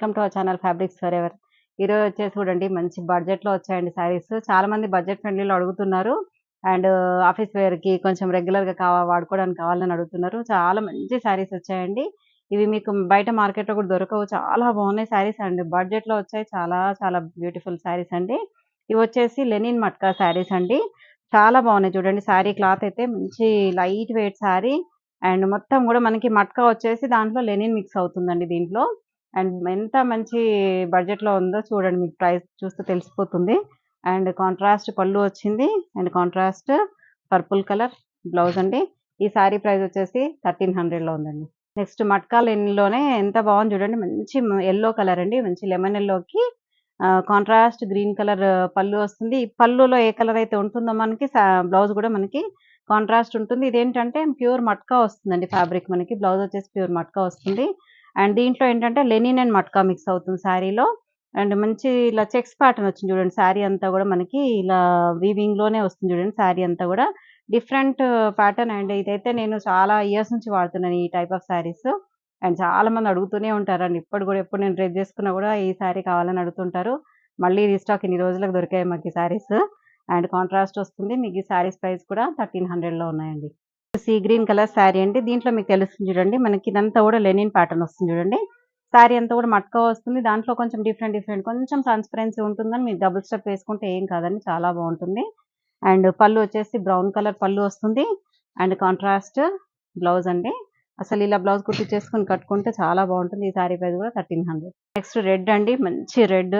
Welcome to our channel fabrics for ever. ఈరోజు వచ్చేసి చూడండి మంచి బడ్జెట్లో వచ్చాయండి శారీస్. చాలా మంది బడ్జెట్ ఫ్రెండ్లీలో అడుగుతున్నారు. అండ్ ఆఫీస్ వేర్కి కొంచెం రెగ్యులర్గా వాడుకోవడానికి కావాలని అడుగుతున్నారు. చాలా మంచి శారీస్ వచ్చాయండి. ఇవి మీకు బయట మార్కెట్లో కూడా దొరకవు. చాలా బాగున్నాయి శారీస్ అండి. బడ్జెట్లో వచ్చాయి. చాలా చాలా బ్యూటిఫుల్ శారీస్ అండి. ఇవి వచ్చేసి లెనిన్ మట్కా శారీస్ అండి. చాలా బాగున్నాయి చూడండి. శారీ క్లాత్ అయితే మంచి లైట్ వెయిట్ శారీ. అండ్ మొత్తం కూడా మనకి మట్కా వచ్చేసి దాంట్లో లెనిన్ మిక్స్ అవుతుందండి దీంట్లో. అండ్ ఎంత మంచి బడ్జెట్‌లో ఉందో చూడండి. మీకు ప్రైస్ చూస్తే తెలిసిపోతుంది. అండ్ కాంట్రాస్ట్ పళ్ళు వచ్చింది. And contrast purple colour blouse అండి. ఈ సారీ ప్రైస్ వచ్చేసి 1300లో ఉందండి. నెక్స్ట్ మట్కా లెనిన్‌లోనే ఎంత బాగుంది చూడండి. మంచి యెల్లో కలర్ అండి. మంచి లెమన్ యెల్లోకి కాంట్రాస్ట్ గ్రీన్ కలర్ పళ్ళు వస్తుంది. ఈ పళ్ళులో ఏ కలర్ అయితే ఉంటుందో మనకి బ్లౌజ్ కూడా మనకి కాంట్రాస్ట్ ఉంటుంది. ఇదేంటంటే ప్యూర్ మట్కా వస్తుందండి ఫ్యాబ్రిక్ మనకి. బ్లౌజ్ వచ్చేసి ప్యూర్ మట్కా వస్తుంది. అండ్ దీంట్లో ఏంటంటే లెనిన్ అండ్ మట్కా మిక్స్ అవుతుంది శారీలో. అండ్ మంచి ఇలా చెక్స్ ప్యాటర్న్ వచ్చింది చూడండి. శారీ అంతా కూడా మనకి ఇలా వీవింగ్‌లోనే వస్తుంది చూడండి. శారీ అంతా కూడా డిఫరెంట్ ప్యాటర్న్. అండ్ ఇదైతే నేను చాలా ఇయర్స్ నుంచి వాడుతున్నాను ఈ టైప్ ఆఫ్ శారీస్. అండ్ చాలా మంది అడుగుతూనే ఉంటారండి. ఇప్పుడు కూడా ఎప్పుడు నేను డ్రెస్ చేసుకున్నా కూడా ఈ శారీ కావాలని అడుగుతుంటారు. మళ్ళీ రీస్టాక్ ఇన్ని రోజులకు దొరికాయి మాకు ఈ శారీస్. అండ్ కాంట్రాస్ట్ వస్తుంది. మీకు ఈ శారీస్ ప్రైస్ కూడా 1300లో ఉన్నాయండి. సీ గ్రీన్ కలర్ శారీ అండి. దీంట్లో మీకు తెలుస్తుంది చూడండి. మనకి ఇదంతా కూడా లెనిన్ ప్యాటర్న్ వస్తుంది చూడండి. శారీ అంతా కూడా మట్కా వస్తుంది. దాంట్లో కొంచెం డిఫరెంట్ కొంచెం ట్రాన్స్పరెన్సీ ఉంటుందని మీకు డబుల్ స్టెప్ వేసుకుంటే ఏం కాదండి. చాలా బాగుంటుంది. అండ్ పళ్ళు వచ్చేసి బ్రౌన్ కలర్ పళ్ళు వస్తుంది. అండ్ కాంట్రాస్ట్ బ్లౌజ్ అండి. అసలు ఇలా బ్లౌజ్ కుట్టించేసుకొని కట్టుకుంటే చాలా బాగుంటుంది. ఈ శారీ ప్రైస్ కూడా 1300. నెక్స్ట్ రెడ్ అండి. మంచి రెడ్.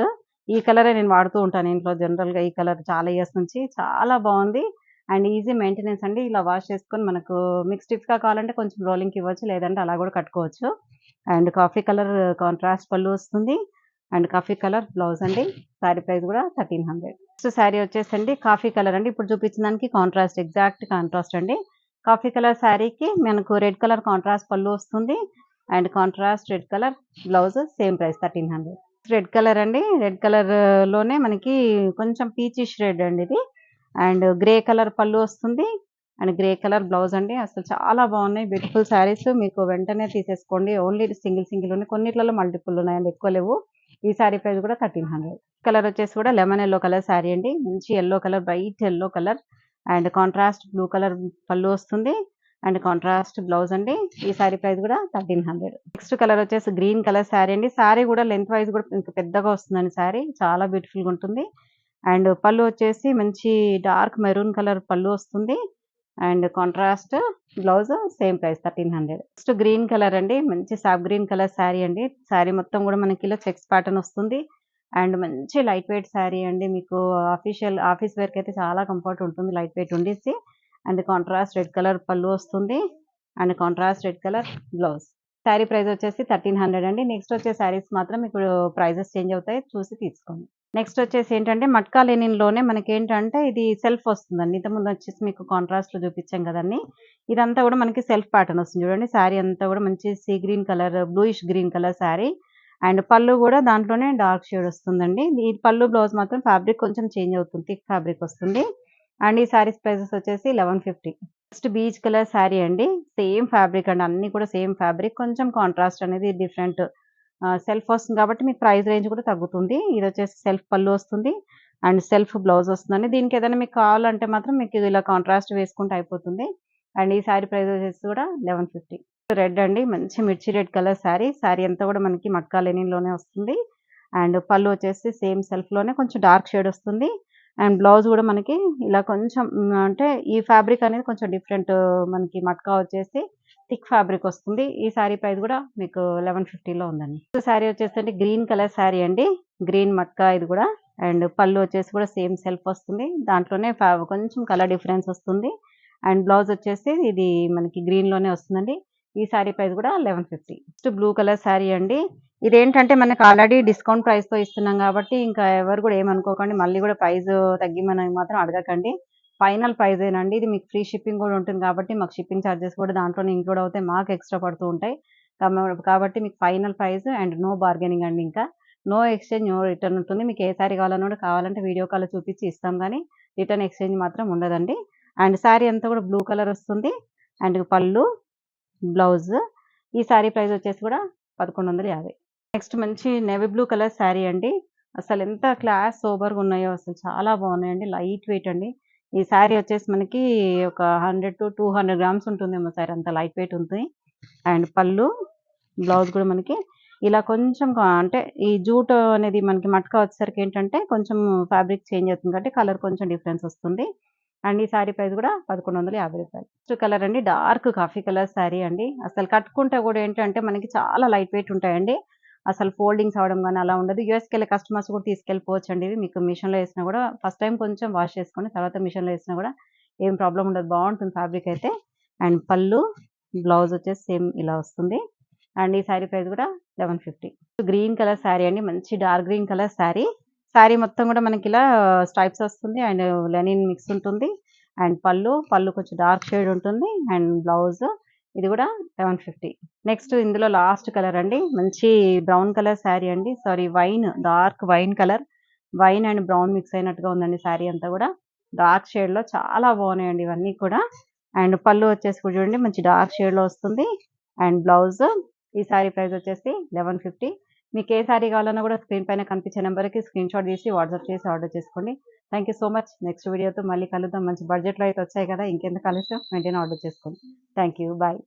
ఈ కలరే నేను వాడుతూ ఉంటాను ఇంట్లో జనరల్‌గా. ఈ కలర్ చాలా ఇయర్స్ నుంచి చాలా బాగుంది. అండ్ ఈజీ మెయింటెనెన్స్ అండి. ఇలా వాష్ చేసుకొని మనకు మీకు స్టిఫ్‌గా కావాలంటే కొంచెం రోలింగ్‌కి ఇవ్వచ్చు. లేదంటే అలా కూడా కట్టుకోవచ్చు. అండ్ కాఫీ కలర్ కాంట్రాస్ట్ పళ్ళు వస్తుంది. అండ్ కాఫీ కలర్ బ్లౌజ్ అండి. శారీ ప్రైస్ కూడా 1300. నెక్స్ట్ శారీ వచ్చేసండి కాఫీ కలర్ అండి. ఇప్పుడు చూపించిన దానికి కాంట్రాస్ట్ ఎగ్జాక్ట్ కాంట్రాస్ట్ అండి. కాఫీ కలర్ శారీకి మనకు రెడ్ కలర్ కాంట్రాస్ట్ పళ్ళు వస్తుంది. And contrast red colour blouse same price 1300. Red colour అండి. రెడ్ కలర్‌లోనే మనకి కొంచెం పీచిష్ రెడ్ అండి ఇది. అండ్ గ్రే కలర్ పళ్ళు వస్తుంది. అండ్ గ్రే కలర్ బ్లౌజ్ అండి. అసలు చాలా బాగున్నాయి. బ్యూటిఫుల్ శారీస్. మీకు వెంటనే తీసేసుకోండి. ఓన్లీ సింగిల్ ఉన్నాయి. కొన్నిట్లలో మల్టిపుల్ ఉన్నాయండి. ఎక్కువ లేవు. ఈ శారీ ప్రైస్ కూడా 1300. కలర్ వచ్చేసి కూడా లెమన్ యెల్లో కలర్ శారీ అండి. మంచి yellow colour bright yellow colour. And contrast blue colour పళ్ళు వస్తుంది. అండ్ కాంట్రాస్ట్ బ్లౌజ్ అండి. ఈ శారీ ప్రైస్ కూడా 1300. నెక్స్ట్ కలర్ వచ్చేసి గ్రీన్ కలర్ శారీ అండి. శారీ కూడా లెంత్ వైజ్ కూడా ఇంకా పెద్దగా వస్తుందండి శారీ. చాలా బ్యూటిఫుల్‌గా ఉంటుంది. అండ్ పళ్ళు వచ్చేసి మంచి డార్క్ మెరూన్ కలర్ పళ్ళు వస్తుంది. And contrast blouse same price 1300. Next green colour అండి. మంచి సాఫ్ గ్రీన్ కలర్ శారీ అండి. శారీ మొత్తం కూడా మనకి ఇలా చెక్స్ ప్యాటర్న్ వస్తుంది. అండ్ మంచి లైట్ వెయిట్ శారీ అండి. మీకు ఆఫీస్ వేర్‌కి అయితే చాలా కంఫర్ట్ ఉంటుంది. లైట్ వెయిట్ ఉండేసి. అండ్ కాంట్రాస్ట్ రెడ్ కలర్ పళ్ళు వస్తుంది. And contrast red colour blouse. Sari price వచ్చేసి 1300 అండి. నెక్స్ట్ వచ్చే శారీస్ మాత్రం ఇప్పుడు ప్రైజెస్ చేంజ్ అవుతాయి. చూసి తీసుకోండి. నెక్స్ట్ వచ్చేసి ఏంటంటే మట్కా లెనిన్‌లోనే మనకేంటంటే ఇది సెల్ఫ్ వస్తుందండి. ఇంతకుముందు వచ్చేసి మీకు కాంట్రాస్ట్‌లో చూపించాం కదండీ! ఇదంతా కూడా మనకి సెల్ఫ్ ప్యాటర్న్ వస్తుంది చూడండి. శారీ అంతా కూడా మంచి sea green colour, bluish green colour sari. And పళ్ళు కూడా దాంట్లోనే డార్క్ షేడ్ వస్తుందండి. ఈ పళ్ళు బ్లౌజ్ మాత్రం ఫ్యాబ్రిక్ కొంచెం చేంజ్ అవుతుంది. థిక్ ఫ్యాబ్రిక్ వస్తుంది. అండ్ ఈ శారీస్ ప్రైసెస్ వచ్చేసి 1150. నెక్స్ట్ బీచ్ కలర్ శారీ అండి. సేమ్ ఫ్యాబ్రిక్ అండి. అన్నీ కూడా సేమ్ ఫ్యాబ్రిక్. కొంచెం కాంట్రాస్ట్ అనేది డిఫరెంట్. సెల్ఫ్ వస్తుంది కాబట్టి మీకు ప్రైస్ రేంజ్ కూడా తగ్గుతుంది. ఇది వచ్చేసి సెల్ఫ్ పళ్ళు వస్తుంది. అండ్ సెల్ఫ్ బ్లౌజ్ వస్తుందండి. దీనికి ఏదైనా మీకు కావాలంటే మాత్రం మీకు ఇలా కాంట్రాస్ట్ వేసుకుంటే అయిపోతుంది. అండ్ ఈ శారీ ప్రైస్ వచ్చేసి కూడా 1150. రెడ్ అండి. మంచి మిర్చి రెడ్ కలర్ శారీ. శారీ అంతా కూడా మనకి మట్కా లెనిన్‌లోనే వస్తుంది. అండ్ పళ్ళు వచ్చేసి సేమ్ సెల్ఫ్‌లోనే కొంచెం డార్క్ షేడ్ వస్తుంది. అండ్ బ్లౌజ్ కూడా మనకి ఇలా కొంచెం అంటే ఈ ఫ్యాబ్రిక్ అనేది కొంచెం డిఫరెంట్. మనకి మట్కా వచ్చేసి థిక్ ఫ్యాబ్రిక్ వస్తుంది. ఈ శారీ ప్రైస్ కూడా మీకు 1150లో ఉందండి. శారీ వచ్చేసండి గ్రీన్ కలర్ శారీ అండి. గ్రీన్ మట్కా ఇది కూడా. అండ్ పళ్ళు వచ్చేసి కూడా సేమ్ సెల్ఫ్ వస్తుంది. దాంట్లోనే కొంచెం కలర్ డిఫరెన్స్ వస్తుంది. అండ్ బ్లౌజ్ వచ్చేసి ఇది మనకి గ్రీన్‌లోనే వస్తుందండి. ఈ శారీ ప్రైస్ కూడా 1150. నెక్స్ట్ బ్లూ కలర్ శారీ అండి. ఇదేంటంటే మనకు ఆల్రెడీ డిస్కౌంట్ ప్రైస్‌తో ఇస్తున్నాం కాబట్టి ఇంకా ఎవరు కూడా ఏమనుకోకండి. మళ్ళీ కూడా ప్రైస్ తగ్గిమని మాత్రం అడగకండి. ఫైనల్ ప్రైజేనండి. ఇది మీకు ఫ్రీ షిప్పింగ్ కూడా ఉంటుంది కాబట్టి మాకు షిప్పింగ్ చార్జెస్ కూడా దాంట్లోనే ఇంక్లూడ్ అవుతాయి. మాకు ఎక్స్‌ట్రా పడుతూ ఉంటాయి. కాబట్టి మీకు final price and no bargaining అండి ఇంకా. నో ఎక్స్‌చేంజ్, నో రిటర్న్ ఉంటుంది. మీకు ఏ శారీ కావాలన్నా కూడా కావాలంటే వీడియో కాల్‌లో చూపించి ఇస్తాం గానీ రిటర్న్ ఎక్స్‌చేంజ్ మాత్రం ఉండదండి. అండ్ శారీ అంతా కూడా బ్లూ కలర్ వస్తుంది. అండ్ పళ్ళు, బ్లౌజ్. ఈ శారీ ప్రైస్ వచ్చేసి కూడా 1150. నెక్స్ట్ మంచి నేవీ బ్లూ కలర్ శారీ అండి. అసలు ఎంత క్లాస్ సోబర్‌గా ఉన్నాయో అసలు చాలా బాగున్నాయండి. లైట్ వెయిట్ అండి. ఈ శారీ వచ్చేసి మనకి ఒక 100-200 గ్రామ్స్ ఉంటుందేమో శారీ, అంత లైట్ వెయిట్ ఉంది. అండ్ పళ్ళు, బ్లౌజ్ కూడా మనకి ఇలా కొంచెం అంటే ఈ జూట్ అనేది మనకి మట్కా వచ్చేసరికి ఏంటంటే కొంచెం ఫ్యాబ్రిక్ చేంజ్ అవుతుంది కాబట్టి కలర్ కొంచెం డిఫరెన్స్ వస్తుంది. అండ్ ఈ శారీ ప్రైస్ కూడా రూ. 1150. నెక్స్ట్ కలర్ అండి, డార్క్ కాఫీ కలర్ శారీ అండి. అసలు కట్టుకుంటే కూడా ఏంటంటే మనకి చాలా లైట్ వెయిట్ ఉంటాయండి. అసలు ఫోల్డింగ్స్ అవ్వడం గాని అలా ఉండదు. యూఎస్‌కెళ్ళే కస్టమర్స్ కూడా తీసుకెళ్ళిపోవచ్చండి ఇవి. మీకు మిషన్‌లో ఏసినా కూడా ఫస్ట్ టైమ్ కొంచెం వాష్ చేసుకోండి. తర్వాత మిషన్‌లో ఏసినా కూడా ఏం ప్రాబ్లమ్ ఉండదు. బావుంటుంది ఫ్యాబ్రిక్ అయితే. అండ్ పళ్ళు, బ్లౌజ్ వచ్చేసి సేమ్ ఇలా వస్తుంది. అండ్ ఈ శారీ ప్రైస్ కూడా 1150. గ్రీన్ కలర్ శారీ అండి. మంచి dark green colour sari. Sari మొత్తం కూడా మనకి ఇలా స్ట్రైప్స్ వస్తుంది. అండ్ లెనిన్ మిక్స్ ఉంటుంది. అండ్ పళ్ళు కొంచెం డార్క్ షేడ్ ఉంటుంది. అండ్ బ్లౌజ్ ఇది కూడా 1150. నెక్స్ట్ ఇందులో లాస్ట్ కలర్ అండి. మంచి బ్రౌన్ కలర్ శారీ అండి. Sorry dark wine colour. Wine and brown mix అయినట్టుగా ఉందండి శారీ అంతా కూడా. డార్క్ షేడ్‌లో చాలా బాగున్నాయండి ఇవన్నీ కూడా. అండ్ పళ్ళు వచ్చేసి కూడా చూడండి మంచి డార్క్ షేడ్‌లో వస్తుంది. అండ్ బ్లౌజ్ ఈ శారీ ప్రైస్ వచ్చేసి 1150. మీకు ఏ శారీ కావాలన్నా కూడా స్క్రీన్ పైన కనిపించే నెంబర్‌కి స్క్రీన్‌షాట్ తీసి వాట్సాప్ చేసి ఆర్డర్ చేసుకోండి. Thank you so much. Next వీడియోతో మళ్ళీ కలుద్దాం. మంచి బడ్జెట్‌లో అయితే వచ్చాయి కదా! ఇంకెందుకు ఆలస్యం, వెంటనే ఆర్డర్ చేసుకోండి. Thank you. బాయ్.